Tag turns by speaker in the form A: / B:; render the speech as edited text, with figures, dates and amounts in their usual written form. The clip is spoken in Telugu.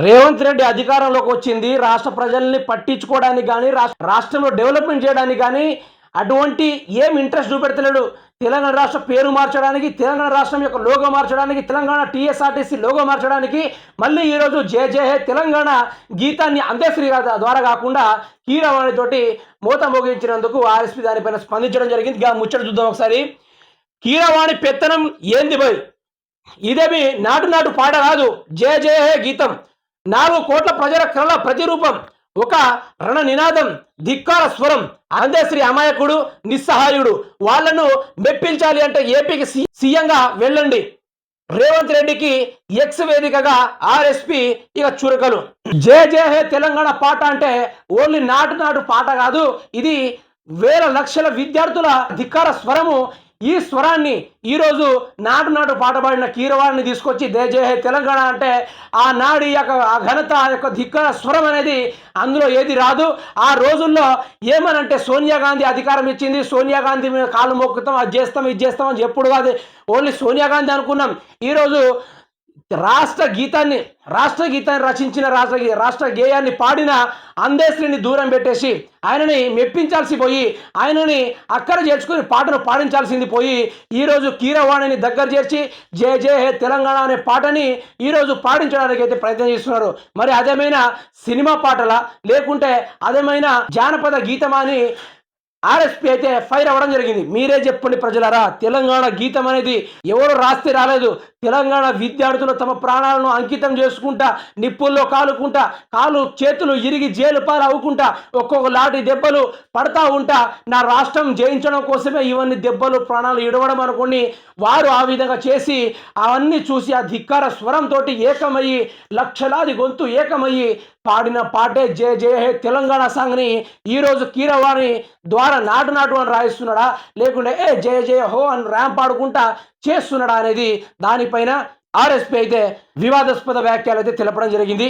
A: రేవంత్ రెడ్డి అధికారంలోకి వచ్చింది రాష్ట్ర ప్రజల్ని పట్టించుకోవడానికి కానీ రాష్ట్రంలో డెవలప్మెంట్ చేయడానికి కానీ అటువంటి ఏం ఇంట్రెస్ట్ చూపెడతలేడు. తెలంగాణ రాష్ట్ర పేరు మార్చడానికి, తెలంగాణ రాష్ట్రం యొక్క లోగో మార్చడానికి, తెలంగాణ టీఎస్ఆర్టీసీ లోగో మార్చడానికి, మళ్ళీ ఈరోజు జయ జయ హే తెలంగాణ గీతాన్ని అంత్యశ్రీ ద్వారా కాకుండా కీరవాణి తోటి మూత మోగించినందుకు ఆర్ఎస్పీ దానిపైన స్పందించడం జరిగింది. ముచ్చట చూద్దాం ఒకసారి. కీరవాణి పెత్తనం ఏంది భయ్, ఇదేమి నాటు నాటు పాట కాదు, జయ జయ హే గీతం, 4 కోట్ల ప్రజల కళ ప్రతిరూపం, ఒక రణ నినాదం, ధిక్కార స్వరం. అందేశ్రీ అమాయకుడు, నిస్సహాయుడు, వాళ్లను మెప్పించాలి అంటే ఏపీకి సీఎంగా వెళ్ళండి. రేవంత్ రెడ్డికి ఎక్స్ వేదికగా ఆర్ఎస్పీ ఇక చురకలు. జయ జయ హే తెలంగాణ పాట అంటే ఓన్లీ నాటు నాటు పాట కాదు, ఇది వేల లక్షల విద్యార్థుల ధిక్కార స్వరము. ఈ స్వరాన్ని ఈరోజు నాటు నాటు పాట పాడిన కీరవాణిని తీసుకొచ్చి జయ జయ హే తెలంగాణ అంటే ఆ నాడి యొక్క ఆ ఘనత, ఆ యొక్క ధిక్కార స్వరం అనేది అందులో ఏది రాదు. ఆ రోజుల్లో ఏమనంటే సోనియా గాంధీ అధికారం ఇచ్చింది, సోనియా గాంధీ మీద కాళ్ళు మొక్కుతాం, అది చేస్తాం ఇది చేస్తాం అని ఎప్పుడు కాదు, ఓన్లీ సోనియా గాంధీ అనుకున్నాం. ఈరోజు రాష్ట్ర గీతాన్ని రచించిన రాష్ట్ర గేయాన్ని పాడిన అందేశ్రీని దూరం పెట్టేసి ఆయనని మెప్పించాల్సి పోయి, ఆయనని అక్కడ చేర్చుకుని పాటను పాడించాల్సింది పోయి, ఈరోజు కీరవాణిని దగ్గర చేర్చి జయ జయ హే తెలంగాణ అనే పాటని ఈరోజు పాడించడానికి అయితే ప్రయత్నం చేస్తున్నారు. మరి అదేమైనా సినిమా పాటలా లేకుంటే అదేమైనా జానపద గీతమా అని ఆర్ఎస్పీ అయితే ఫైర్ అవ్వడం జరిగింది. మీరే చెప్పండి ప్రజలారా, తెలంగాణ గీతం అనేది ఎవరు రాస్తే రాలేదు. తెలంగాణ విద్యార్థులు తమ ప్రాణాలను అంకితం చేసుకుంటా, నిప్పుల్లో కాలుకుంటా, చేతులు ఇరిగి జైలు పాలు అవ్వుకుంటా, ఒక్కొక్క లాంటి దెబ్బలు పడతా ఉంటా, నా రాష్ట్రం జయించడం కోసమే ఇవన్నీ దెబ్బలు ప్రాణాలు ఇడవడం అనుకుని వారు ఆ విధంగా చేసి అవన్నీ చూసి ఆ ధిక్కార స్వరంతో ఏకమయ్యి లక్షలాది గొంతు ఏకమయ్యి పాడిన పాటే జయ జయ హే తెలంగాణ సాంగ్ని ఈరోజు కీరవాణి ద్వారా నాటు నాటు అని రాయిస్తున్నాడా లేకుంటే జయ జయ హో అని ర్యాంప్ ఆడుకుంటా చేస్తున్నాడా అనేది దానిపైన ఆర్ఎస్పీ అయితే వివాదాస్పద వ్యాఖ్యలు అయితే తెలపడం జరిగింది.